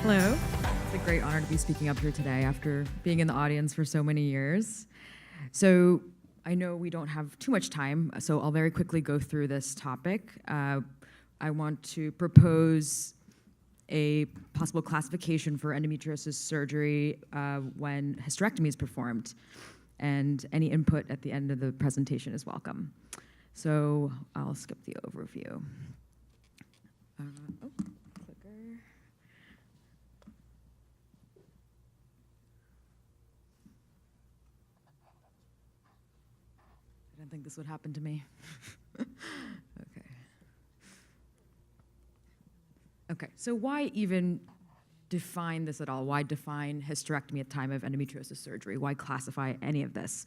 Hello. It's a great honor to be speaking up here today after being in the audience for so many years. So I know we don't have too much time, so I'll very quickly go through this topic. I want to propose a possible classification for endometriosis surgery when hysterectomy is performed, and any input at the end of the presentation is welcome. So I'll skip the overview. Clicker. I didn't think this would happen to me. Okay, so why even define this at all? Why define hysterectomy at the time of endometriosis surgery? Why classify any of this?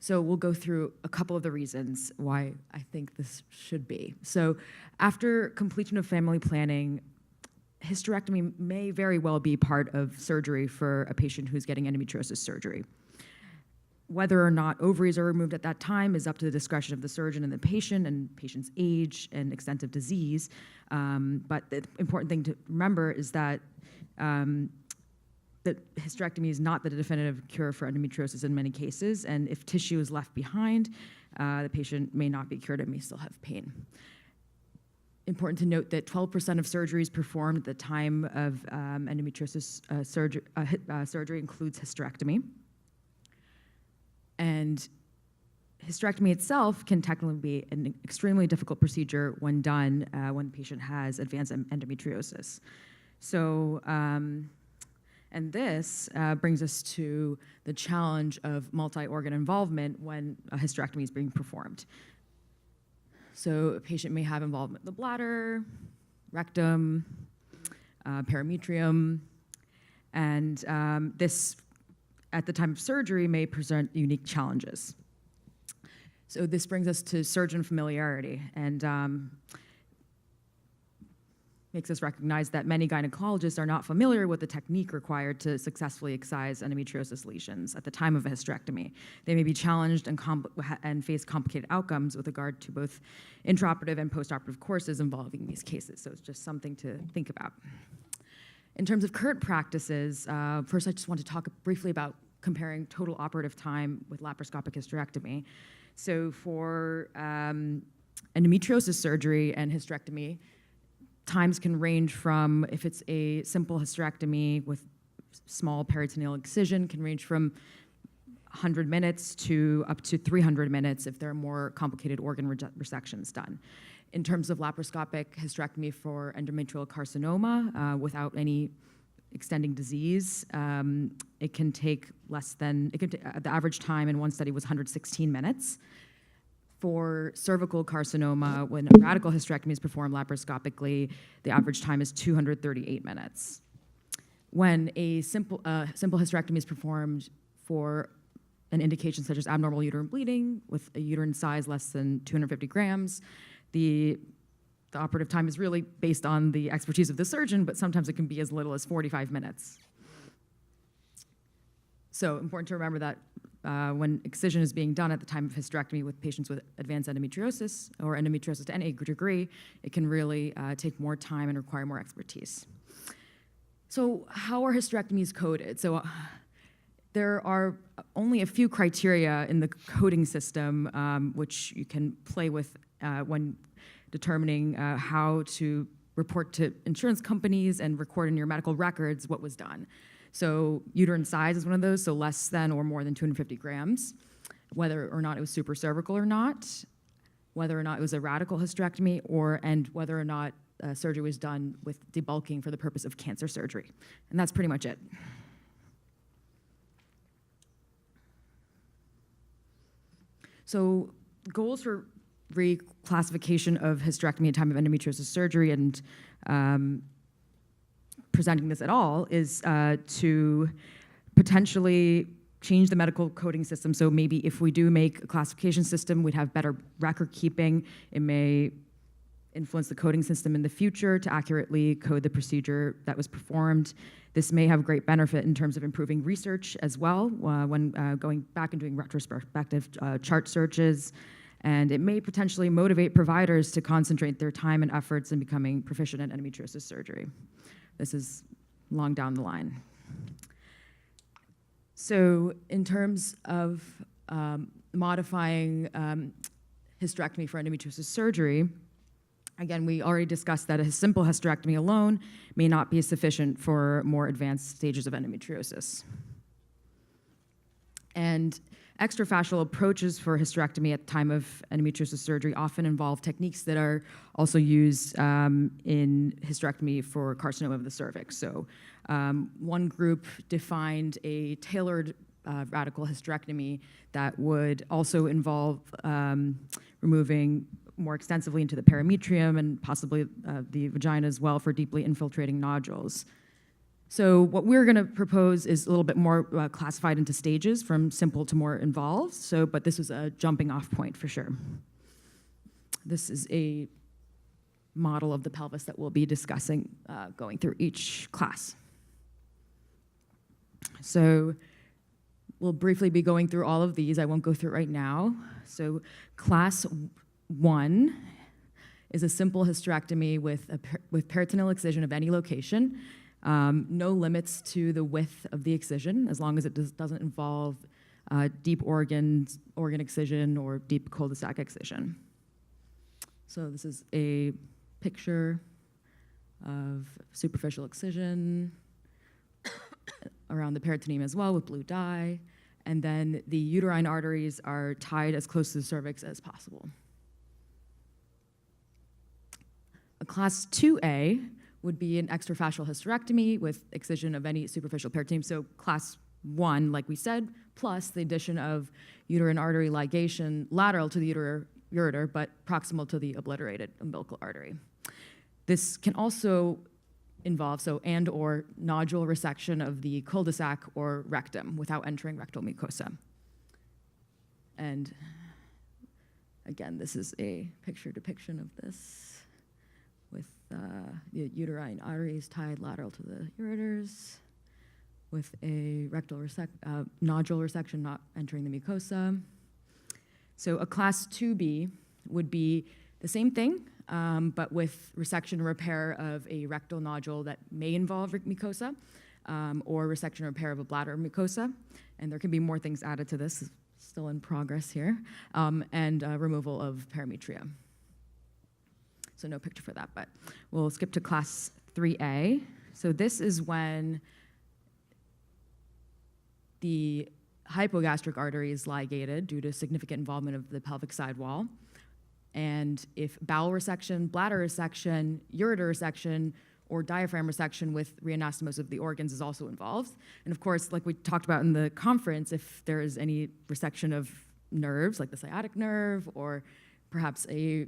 So we'll go through a couple of the reasons why I think this should be. So after completion of family planning, hysterectomy may very well be part of surgery for a patient who's getting endometriosis surgery. Whether or not ovaries are removed at that time is up to the discretion of the surgeon and the patient's age and extent of disease. But the important thing to remember is that that hysterectomy is not the definitive cure for endometriosis in many cases, and if tissue is left behind, the patient may not be cured and may still have pain. Important to note that 12% of surgeries performed at the time of endometriosis surgery includes hysterectomy. And hysterectomy itself can technically be an extremely difficult procedure when done when the patient has advanced endometriosis. So, and this brings us to the challenge of multi-organ involvement when a hysterectomy is being performed. So a patient may have involvement in the bladder, rectum, perimetrium, and this, at the time of surgery, may present unique challenges. So this brings us to surgeon familiarity, and makes us recognize that many gynecologists are not familiar with the technique required to successfully excise endometriosis lesions at the time of a hysterectomy. They may be challenged and face complicated outcomes with regard to both intraoperative and postoperative courses involving these cases. So it's just something to think about. In terms of current practices, first I just want to talk briefly about comparing total operative time with laparoscopic hysterectomy. So for endometriosis surgery and hysterectomy, times can range from, if it's a simple hysterectomy with small peritoneal excision, can range from 100 minutes to up to 300 minutes if there are more complicated organ resections done. In terms of laparoscopic hysterectomy for endometrial carcinoma, without any extending disease, it can take less than, the average time in one study was 116 minutes. For cervical carcinoma, when a radical hysterectomy is performed laparoscopically, the average time is 238 minutes. When a simple hysterectomy is performed for an indication such as abnormal uterine bleeding with a uterine size less than 250 grams, the operative time is really based on the expertise of the surgeon, but sometimes it can be as little as 45 minutes. So important to remember that when excision is being done at the time of hysterectomy with patients with advanced endometriosis or endometriosis to any degree, it can really take more time and require more expertise. So how are hysterectomies coded? So there are only a few criteria in the coding system which you can play with when determining how to report to insurance companies and record in your medical records what was done. So uterine size is one of those, so less than or more than 250 grams, whether or not it was supracervical or not, whether or not it was a radical hysterectomy, and whether or not surgery was done with debulking for the purpose of cancer surgery. And that's pretty much it. So goals for reclassification of hysterectomy at time of endometriosis surgery and presenting this at all is to potentially change the medical coding system. So maybe if we do make a classification system, we'd have better record keeping. It may influence the coding system in the future to accurately code the procedure that was performed. This may have great benefit in terms of improving research as well when going back and doing retrospective chart searches. And it may potentially motivate providers to concentrate their time and efforts in becoming proficient in endometriosis surgery. This is long down the line. So in terms of modifying hysterectomy for endometriosis surgery, again, we already discussed that a simple hysterectomy alone may not be sufficient for more advanced stages of endometriosis. And extrafascial approaches for hysterectomy at the time of endometriosis surgery often involve techniques that are also used in hysterectomy for carcinoma of the cervix. So one group defined a tailored radical hysterectomy that would also involve removing more extensively into the perimetrium and possibly the vagina as well for deeply infiltrating nodules. So what we're going to propose is a little bit more classified into stages from simple to more involved. But this is a jumping off point for sure. This is a model of the pelvis that we'll be discussing going through each class. So we'll briefly be going through all of these. I won't go through it right now. So class 1 is a simple hysterectomy with peritoneal excision of any location. No limits to the width of the excision, as long as it doesn't involve deep organ excision or deep cul-de-sac excision. So this is a picture of superficial excision around the peritoneum as well with blue dye. And then the uterine arteries are tied as close to the cervix as possible. A class 2A would be an extrafascial hysterectomy with excision of any superficial peritoneum. So class 1, like we said, plus the addition of uterine artery ligation lateral to the ureter, but proximal to the obliterated umbilical artery. This can also involve or nodule resection of the cul-de-sac or rectum without entering rectal mucosa. And again, this is a picture depiction of this with the uterine arteries tied lateral to the ureters with a rectal nodule resection not entering the mucosa. So a class 2B would be the same thing, but with resection and repair of a rectal nodule that may involve mucosa, or resection and repair of a bladder mucosa. And there can be more things added to this, still in progress here, and removal of perimetria. So no picture for that, but we'll skip to class 3A. So this is when the hypogastric artery is ligated due to significant involvement of the pelvic side wall. And if bowel resection, bladder resection, ureter resection, or diaphragm resection with reanastomosis of the organs is also involved. And of course, like we talked about in the conference, if there is any resection of nerves, like the sciatic nerve, or perhaps a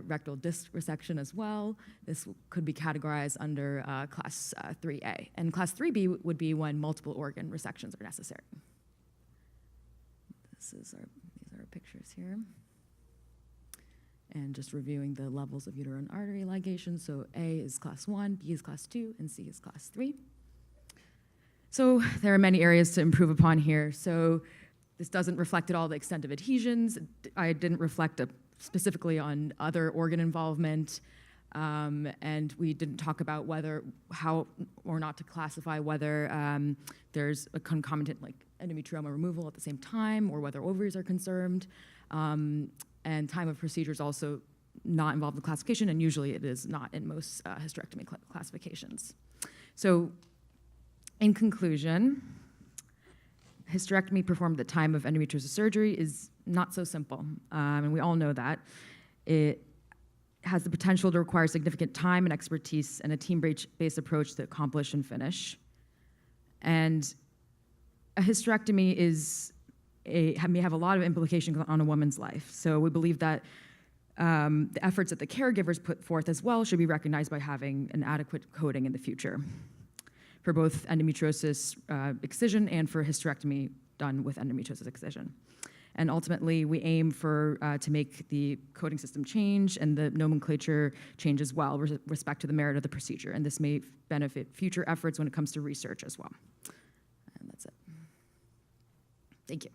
rectal disc resection as well, this could be categorized under class 3A. And class 3B would be when multiple organ resections are necessary. These are our pictures here. And just reviewing the levels of uterine artery ligation. So A is class 1, B is class 2, and C is class 3. So there are many areas to improve upon here. So this doesn't reflect at all the extent of adhesions. I didn't reflect specifically on other organ involvement. And we didn't talk about how or not to classify whether there's a concomitant like endometrioma removal at the same time, or whether ovaries are concerned. And time of procedure is also not involved in classification, and usually it is not in most hysterectomy classifications. So in conclusion, hysterectomy performed at the time of endometriosis surgery is not so simple, and we all know that. It has the potential to require significant time and expertise and a team-based approach to accomplish and finish. And a hysterectomy may have a lot of implications on a woman's life. So we believe that the efforts that the caregivers put forth as well should be recognized by having an adequate coding in the future for both endometriosis excision and for hysterectomy done with endometriosis excision. And ultimately, we aim to make the coding system change and the nomenclature change as well with respect to the merit of the procedure. And this may benefit future efforts when it comes to research as well. And that's it. Thank you.